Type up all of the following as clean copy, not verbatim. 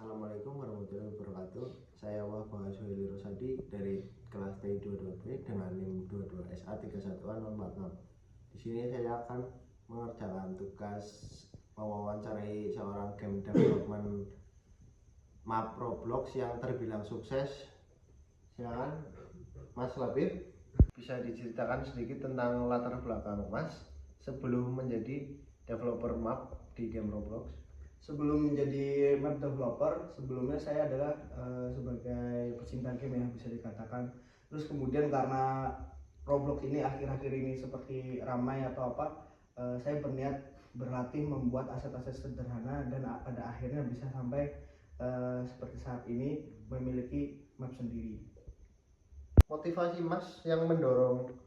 Assalamualaikum warahmatullahi wabarakatuh. Saya Wahbah Suhili Rosadi dari kelas TI22B dengan NIM 22SA31046. Di sini saya akan mengerjakan tugas mewawancarai seorang game development map Roblox yang terbilang sukses. Silakan Mas Labib, bisa diceritakan sedikit tentang latar belakang Mas sebelum menjadi developer map di game Roblox? Sebelum menjadi map developer, sebelumnya saya adalah sebagai pecinta game ya, bisa dikatakan. Terus kemudian karena Roblox ini akhir-akhir ini seperti ramai atau apa, saya berniat berlatih membuat aset-aset sederhana dan pada akhirnya bisa sampai seperti saat ini memiliki map sendiri. Motivasi Mas yang mendorong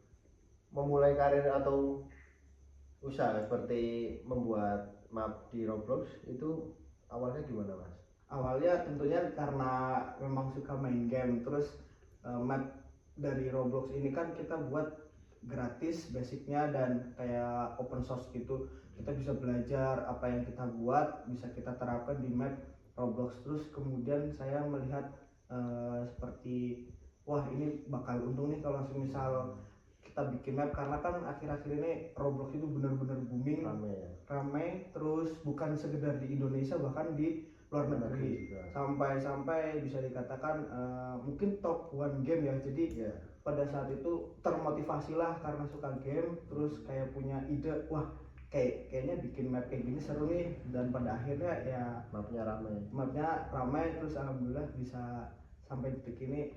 memulai karir atau usaha seperti membuat map di Roblox itu awalnya gimana Mas? Awalnya tentunya karena memang suka main game, terus map dari Roblox ini kan kita buat gratis basicnya dan kayak open source gitu. Kita bisa belajar apa yang kita buat, bisa kita terapkan di map Roblox. Terus kemudian saya melihat seperti wah ini bakal untung nih kalau misal kita bikin map, karena kan akhir-akhir ini Roblox itu benar-benar booming, ramai, terus bukan sekedar di Indonesia, bahkan di luar negeri, sampai bisa dikatakan mungkin top one game ya. Jadi pada saat itu termotivasilah karena suka game, terus kayak punya ide, wah kayaknya bikin map kayak gini seru nih, dan pada akhirnya ya mapnya ramai, terus alhamdulillah bisa sampai detik ini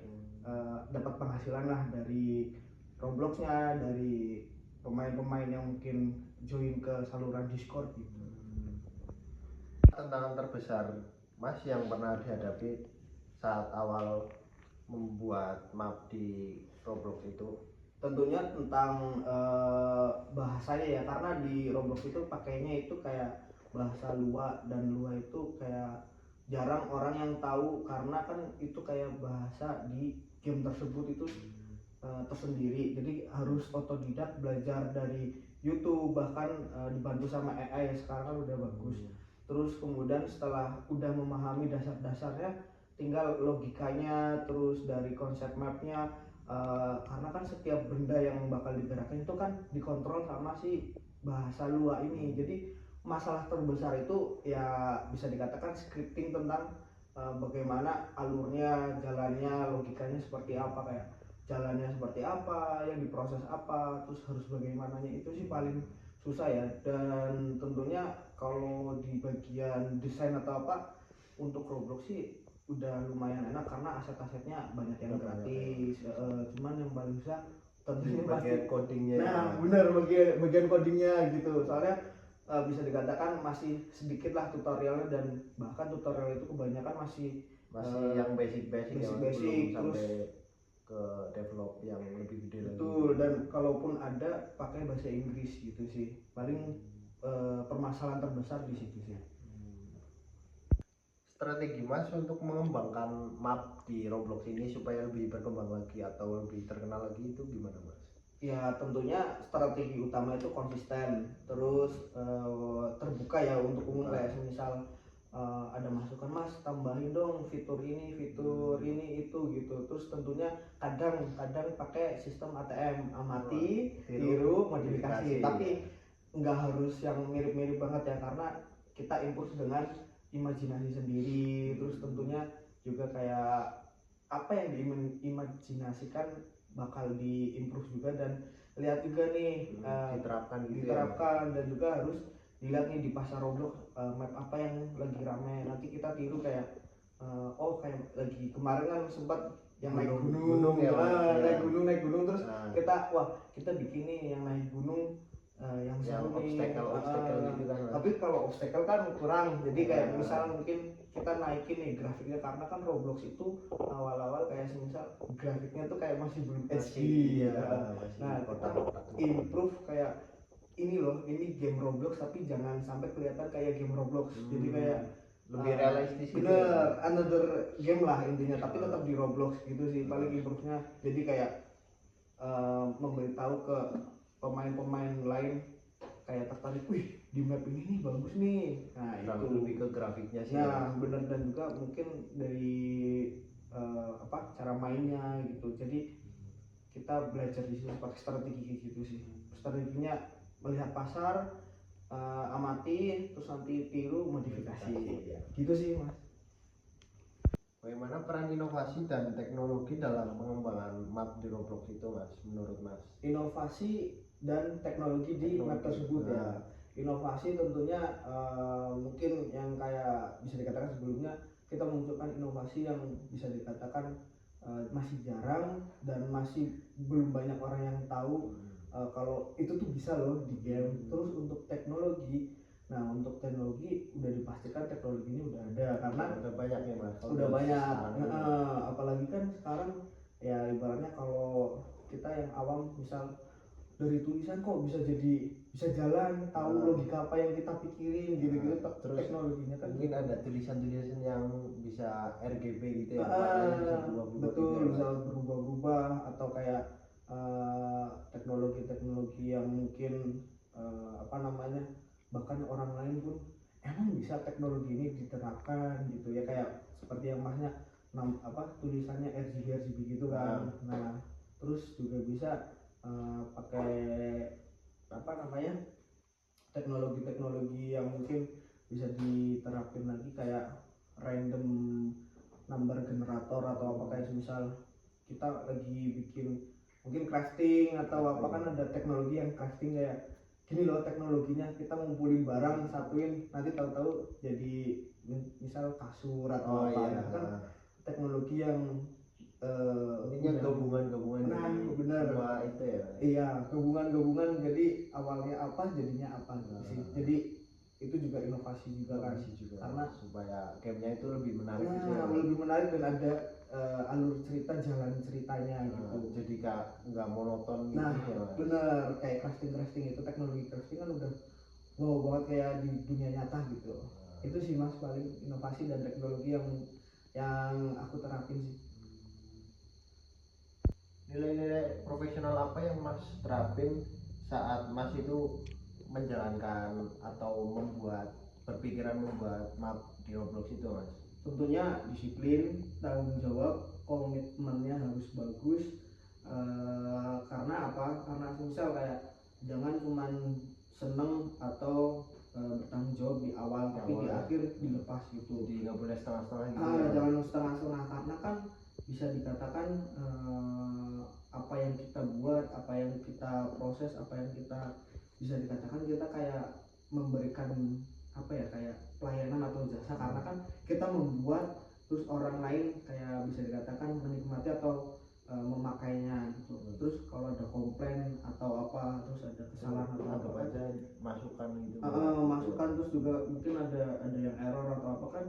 dapat penghasilan lah dari Robloxnya, dari pemain-pemain yang mungkin join ke saluran Discord gitu. Tantangan terbesar Mas yang pernah dihadapi saat awal membuat map di Roblox itu? Tentunya tentang bahasanya ya, karena di Roblox itu pakainya itu kayak bahasa Lua, dan Lua itu kayak jarang orang yang tahu, karena kan itu kayak bahasa di game tersebut itu tersendiri. Jadi harus otodidak belajar dari YouTube, bahkan dibantu sama AI yang sekarang kan udah bagus. Terus kemudian setelah udah memahami dasar-dasarnya, tinggal logikanya, terus dari konsep mapnya, karena kan setiap benda yang bakal digerakin itu kan dikontrol sama si bahasa Lua ini. Jadi masalah terbesar itu ya bisa dikatakan scripting tentang bagaimana alurnya, jalannya, logikanya seperti apa, kayak jalannya seperti apa, yang diproses apa, terus harus bagaimananya, itu sih paling susah ya. Dan tentunya kalau di bagian desain atau apa untuk Roblox sih udah lumayan enak karena aset-asetnya banyak yang gratis. Cuman yang paling susah tentunya bagian codingnya. Nah bener, bagian codingnya gitu, soalnya bisa dikatakan masih sedikit lah tutorialnya, dan bahkan tutorial itu kebanyakan masih yang basic terus sampai ke develop yang lebih gede lagi. Betul, dan kalaupun ada pakai bahasa Inggris gitu sih. Paling permasalahan terbesar di situ sih. Strategi Mas untuk mengembangkan map di Roblox ini supaya lebih berkembang lagi atau lebih terkenal lagi itu gimana Mas? Ya tentunya strategi utama itu konsisten, terus terbuka ya untuk umum, kayak misal ada masukan Mas tambahin dong fitur ini itu gitu. Terus tentunya kadang pakai sistem ATM, amati, tiru, modifikasi, tapi nggak harus yang mirip-mirip banget ya, karena kita improve dengan imajinasi sendiri. Terus tentunya juga kayak apa yang diimajinasikan bakal diimprove juga, dan lihat juga nih diterapkan dan juga harus dilihat nih di pasar Roblox map apa yang lagi rame, nanti kita tiru kayak kayak lagi kemarin kan sempat yang naik gunung ya, naik gunung terus kita bikin nih yang naik gunung yang seru nih, obstacle gitu kan. tapi kalau obstacle kan kurang, jadi kayak misal mungkin kita naikin nih grafiknya, karena kan Roblox itu awal-awal kayak misal grafiknya tuh kayak masih belum HD ya. Nah kita improve kayak ini loh, ini game Roblox tapi jangan sampai kelihatan kayak game Roblox, jadi kayak lebih realistis gitu. Bener, another game lah intinya, tapi tetap di Roblox gitu sih paling improve-nya. Jadi kayak memberitahu ke pemain-pemain lain kayak tertarik, wih di map ini nih bagus nih. Nah itu lebih ke grafiknya sih. nah bener, dan juga mungkin dari cara mainnya gitu. Jadi kita belajar di situ pakai strategi gitu sih. Strateginya melihat pasar, amati, terus nanti tiru, modifikasi ya. gitu sih mas. Bagaimana peran inovasi dan teknologi dalam pengembangan map di Roblox itu mas, menurut mas? Inovasi dan teknologi di map tersebut ya. Inovasi tentunya mungkin yang kayak bisa dikatakan sebelumnya kita menunjukkan inovasi yang bisa dikatakan masih jarang dan masih belum banyak orang yang tahu kalau itu tuh bisa loh di game. Terus untuk teknologi, nah untuk teknologi udah dipastikan teknologi ini udah ada karena udah banyak ya mas. udah banyak. Apalagi kan sekarang ya ibaratnya kalau kita yang awam misal dari tulisan kok bisa jalan, tahu logika apa yang kita pikirin gitu-gitu. Terus teknologinya kan mungkin ada tulisan-tulisan yang bisa RGB gitu ya, bisa berubah-ubah, betul gitu, bisa berubah-ubah, atau kayak teknologi-teknologi yang mungkin bahkan orang lain pun emang bisa teknologi ini diterapkan gitu ya, kayak seperti yang masnya tulisannya RGB gitu kan. Nah terus juga bisa pakai teknologi-teknologi yang mungkin bisa diterapin lagi kayak random number generator atau apa, kayak misal kita lagi bikin mungkin crafting atau apa, kan ada teknologi yang crafting kayak gini loh teknologinya, kita ngumpulin barang satuin nanti tahu-tahu jadi misal kasur atau kan teknologi yang ini gabungan benar semua itu ya. Iya, gabungan jadi awalnya apa jadinya apa gitu sih. Jadi itu juga inovasi juga kan, karena supaya gamenya itu lebih menarik gitu ya, lebih menarik dan ada alur cerita, jalan ceritanya gitu. Jadi nggak monoton gitu ya. Bener, kayak crafting itu, teknologi crafting kan udah wow banget kayak di dunia nyata gitu. Itu sih mas paling inovasi dan teknologi yang aku terapin sih. Nilai-nilai profesional apa yang mas terapin saat mas itu menjalankan atau berpikiran membuat map di Roblox itu mas? Tentunya disiplin, tanggung jawab, komitmennya harus bagus. Karena apa? Karena misal kayak jangan cuman seneng atau bertanggung jawab di awal, tapi di akhir dilepas gitu. Jadi nggak boleh setengah-setengah gitu. Jangan setengah-setengah, karena kan bisa dikatakan apa yang kita buat, apa yang kita proses, apa yang kita bisa dikatakan kita kayak memberikan kayak pelayanan atau jasa, karena kan kita membuat terus orang lain kayak bisa dikatakan menikmati atau memakainya gitu. Terus kalau ada komplain atau apa, terus ada kesalahan atau apa aja masukan gitu. Masukan terus juga mungkin ada yang error atau apa, kan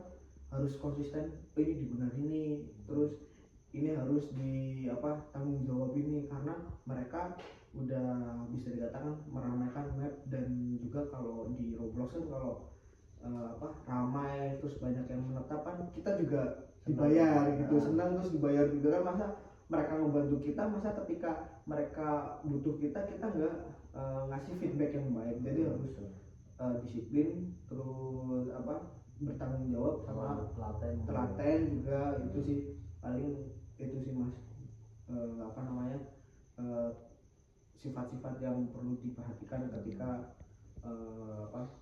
harus konsisten, ini dibenarin nih, terus ini harus tanggung jawab ini, karena mereka udah bisa dikatakan meramaikan map. Dan juga kalau di Roblox kan kalau ramai terus banyak yang menetap kan kita juga dibayar gitu, senang terus dibayar juga kan. Masa mereka membantu kita, masa ketika mereka butuh kita nggak ngasih feedback yang baik. Jadi harus disiplin, terus bertanggung jawab sama telaten juga. Itu sih paling itu sih mas, sifat-sifat yang perlu diperhatikan ketika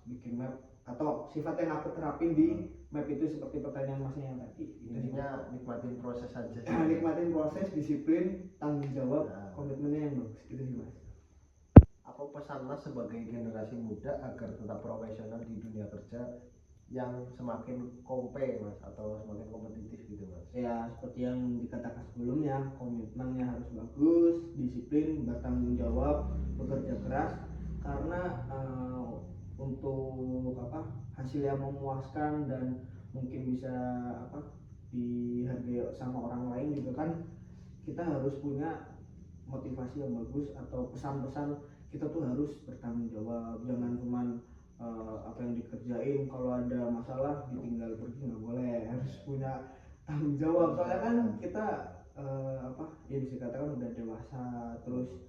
bikin map, atau sifat yang aku terapin di map itu seperti pertanyaan masnya yang tadi. Intinya nikmatin proses aja. Nikmatin proses, disiplin, tanggung jawab, komitmennya yang bagus. Itu sih mas. Apa pesan mas sebagai generasi muda agar tetap profesional di dunia kerja yang semakin mas, atau semakin kompetitif gitu mas? Ya seperti yang dikatakan sebelumnya, komitmennya harus bagus, disiplin, bertanggung jawab, bekerja keras, karena untuk hasil yang memuaskan dan mungkin bisa dihargai sama orang lain juga kan, kita harus punya motivasi yang bagus atau pesan-pesan. Kita tuh harus bertanggung jawab, jangan cuman apa yang dikerjain, kalau ada masalah ditinggal pergi nggak boleh, harus punya tanggung jawab. Soalnya kan kita ya bisa dikatakan udah dewasa, terus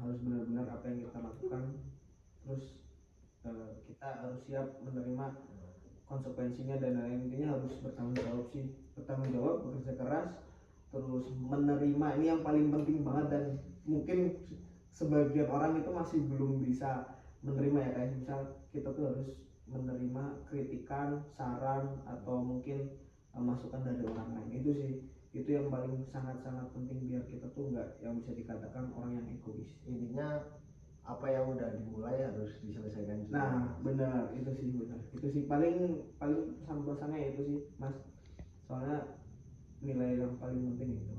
harus benar-benar apa yang kita lakukan terus kita harus siap menerima konsekuensinya dan lain-lain. Intinya harus bertanggung jawab sih, bertanggung jawab, bekerja keras, terus menerima. Ini yang paling penting banget, dan mungkin sebagian orang itu masih belum bisa menerima ya, kayak misal kita tuh harus menerima kritikan, saran, atau mungkin masukan dari orang lain. Itu sih, itu yang paling sangat-sangat penting biar kita tuh nggak yang bisa dikatakan orang yang egois. Intinya apa yang udah dimulai harus diselesaikan juga. Nah benar, itu sih benar, itu sih paling pesan-pesannya itu sih Mas, soalnya nilai yang paling penting itu.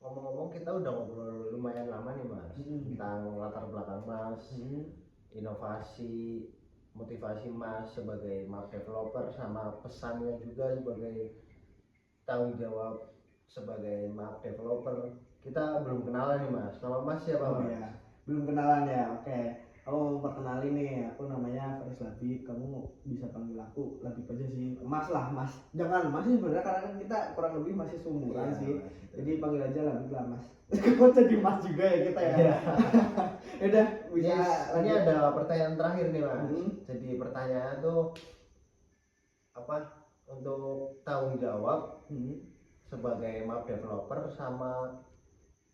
Ngomong-ngomong, kita udah ngobrol lumayan lama nih Mas, tentang latar belakang Mas, inovasi, motivasi Mas sebagai map developer, sama pesannya juga sebagai tanggung jawab sebagai map developer. Kita belum kenalan nih Mas, nama Mas siapa Mas? Ya, belum kenalan ya. Oke, aku mau perkenalin nih, aku namanya Faris Labib. Kamu bisa panggil aku Labib aja sih, Mas lah, Mas. Jangan Mas sih sebenarnya, karena kan kita kurang lebih masih seumuran sih. Jadi panggil aja Labib lah Mas. Kok jadi Mas juga ya kita ya? Udah bisa. Ini ada pertanyaan terakhir nih Mas. Jadi pertanyaan tuh apa, untuk tanggung jawab sebagai map developer sama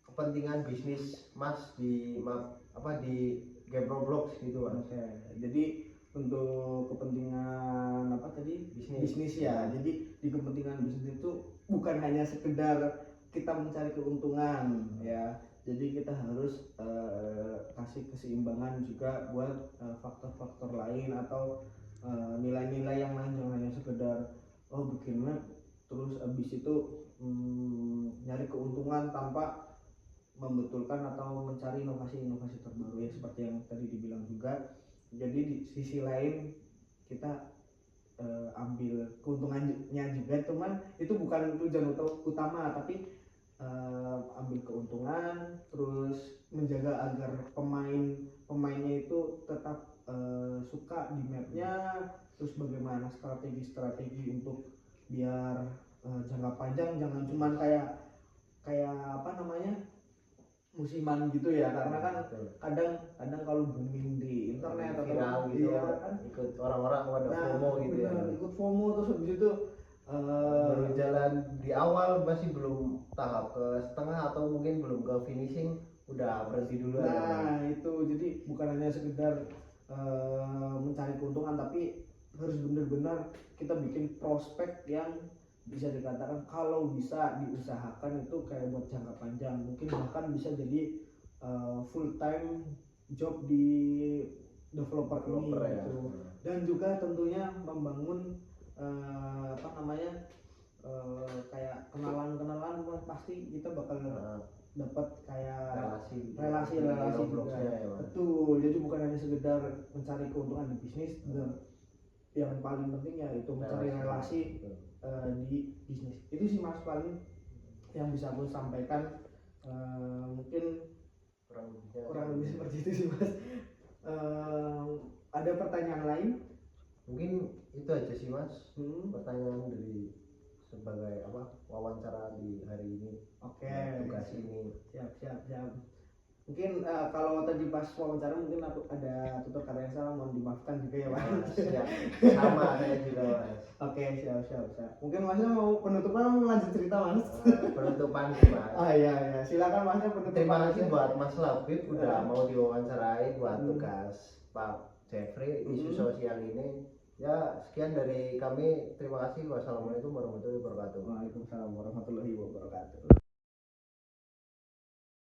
kepentingan bisnis Mas di map di game Roblox gitu Mas. Oke, jadi untuk kepentingan apa tadi, bisnis ya. Jadi di kepentingan bisnis itu bukan hanya sekedar kita mencari keuntungan ya. Jadi kita harus kasih keseimbangan juga buat faktor-faktor lain atau nilai-nilai yang lain, jangan hanya sekedar bikin map terus abis itu nyari keuntungan tanpa membetulkan atau mencari inovasi-inovasi terbaru ya, seperti yang tadi dibilang juga. Jadi di sisi lain kita ambil keuntungannya juga, cuman itu bukan tujuan utama, tapi ambil keuntungan terus menjaga agar pemainnya itu tetap suka di mapnya, terus bagaimana strategi untuk biar jangka panjang, jangan cuman kayak apa namanya, musiman gitu ya, karena kan kadang kalau booming di internet atau viral gitu, iya kan, ikut orang-orang pada FOMO gitu ya. Ikut FOMO, terus habis itu baru jalan di awal masih belum tahap ke setengah atau mungkin belum ke finishing udah berhenti dulu. Nah itu, jadi bukan hanya sekedar mencari keuntungan, tapi harus benar-benar kita bikin prospek yang bisa dikatakan kalau bisa diusahakan itu kayak buat jangka panjang, mungkin bahkan bisa jadi full time job di developer ini ya. gitu. Dan juga tentunya membangun apa namanya, kayak kenalan pasti kita bakal dapat kayak relasi juga ya, betul. Jadi bukan hanya sekedar mencari keuntungan di bisnis, dan yang paling penting ya itu mencari relasi di bisnis. Itu sih Mas paling yang bisa aku sampaikan. Mungkin kurang lebih seperti itu sih Mas. Ada pertanyaan lain? Mungkin itu aja sih Mas, pertanyaan dari sebagai wawancara di hari ini. Oke, tugas ini. Siap. Mungkin kalau tadi pas wawancara mungkin aku ada tutur kata yang salah, mohon dimaafkan juga ya Mas. Siap. Sama saya juga Mas. Oke, siap. Mungkin Masnya mau penutupan, mau lanjut cerita Mas? Penutupan sih Mas. Iya, silakan Masnya penutupan. Terima kasih buat Mas Labib udah mau diwawancarai buat tugas Pak Jeffrey isu sosial ini. Ya, sekian dari kami. Terima kasih. Wassalamualaikum warahmatullahi wabarakatuh. Waalaikumsalam warahmatullahi wabarakatuh.